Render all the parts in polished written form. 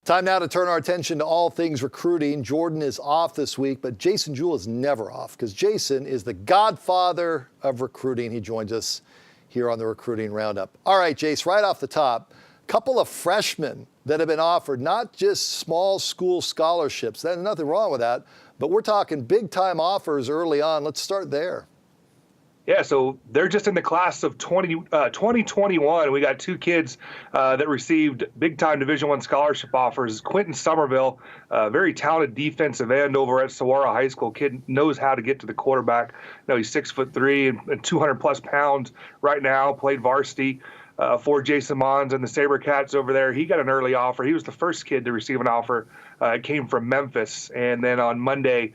Time now to turn our attention to all things recruiting. Jordan is off this week, but Jason Jewell is never off because Jason is the godfather of recruiting. He joins us here on the Recruiting Roundup. All right, Jace, right off the top, a couple of freshmen that have been offered not just small school scholarships. There's nothing wrong with that, but we're talking big-time offers early on. Let's start there. Yeah, so they're just in the class of 2021. We got two kids that received big-time Division I scholarship offers. Quentin Somerville, very talented defensive end over at Saguaro High School. Kid knows how to get to the quarterback. You know, he's 6'3" and 200-plus pounds right now. Played varsity for Jason Mons and the SaberCats over there. He got an early offer. He was the first kid to receive an offer. It came from Memphis. And then on Monday,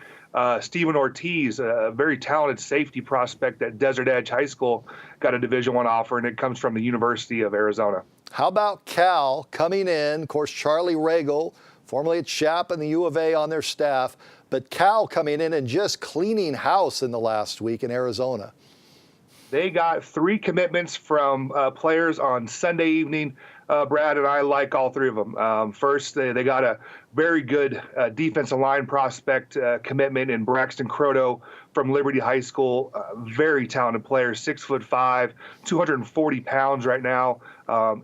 Stephen Ortiz, a very talented safety prospect at Desert Edge High School, got a Division I offer, and it comes from the University of Arizona. How about Cal coming in? Of course, Charlie Regal, formerly at Chap and the U of A on their staff, but Cal coming in and just cleaning house in the last week in Arizona. They got 3 commitments from players on Sunday evening. Brad, and I like all 3 of them. First, they got a very good defensive line prospect commitment in Braxton Croto from Liberty High School. Very talented player, 6'5", 240 pounds right now.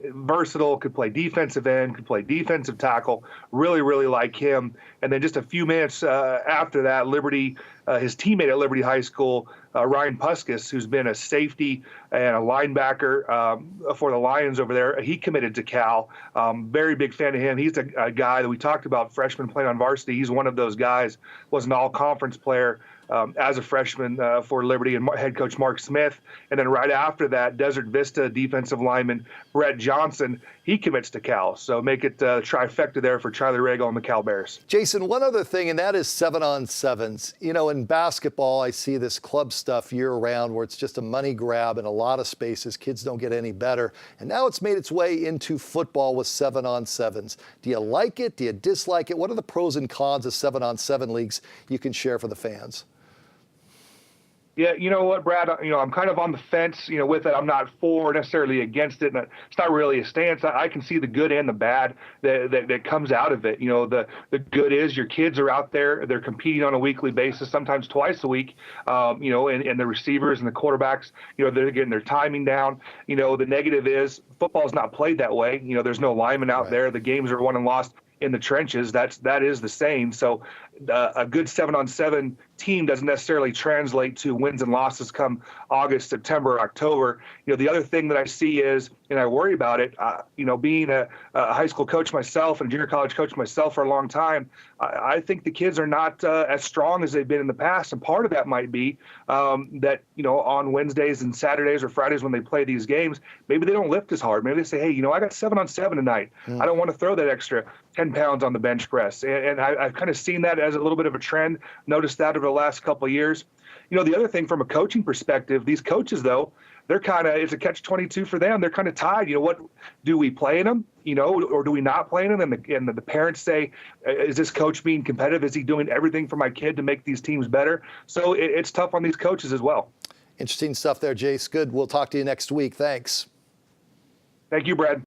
Versatile, could play defensive end, could play defensive tackle. Really, really like him. And then just a few minutes after that, Liberty, his teammate at Liberty High School, Ryan Puskis, who's been a safety and a linebacker for the Lions over there, he committed to Cal. Very big fan of him. He's a guy that we talked about, freshman playing on varsity. He's one of those guys, was an all-conference player as a freshman for Liberty and head coach Mark Smith. And then right after that, Desert Vista defensive lineman Brett Johnson, he commits to Cal. So make it trifecta there for Charlie Regal and the Cal Bears. Jason, one other thing, and that is 7-on-7s. You know, in basketball, I see this club stuff year-round where it's just a money grab in a lot of spaces. Kids don't get any better. And now it's made its way into football with 7-on-7s. Do you like it? Do you dislike it? What are the pros and cons of 7-on-7 leagues you can share for the fans? Yeah, you know what, Brad? I'm kind of on the fence, with it. I'm not for necessarily against it. And it's not really a stance. I can see the good and the bad that comes out of it. The good is your kids are out there. They're competing on a weekly basis, sometimes twice a week, and the receivers and the quarterbacks, they're getting their timing down. The negative is football's not played that way. There's no linemen out there. The games are won and lost in the trenches. That is the same. So a good 7-on-7 team doesn't necessarily translate to wins and losses come August, September, October. The other thing that I see is, and I worry about it, being a high school coach myself and junior college coach myself for a long time, I think the kids are not as strong as they've been in the past. And part of that might be that, on Wednesdays and Saturdays or Fridays when they play these games, maybe they don't lift as hard. Maybe they say, hey, I got 7-on-7 tonight. I don't want to throw that extra 10 pounds on the bench press. And I've kind of seen that as a little bit of a trend, noticed that over the last couple of years. The other thing from a coaching perspective, these coaches, though, they're kind of, it's a catch-22 for them. They're kind of tied. What do we play in them, or do we not play in them? And the parents say, is this coach being competitive? Is he doing everything for my kid to make these teams better? So it's tough on these coaches as well. Interesting stuff there, Jace. Good. We'll talk to you next week. Thanks. Thank you, Brad.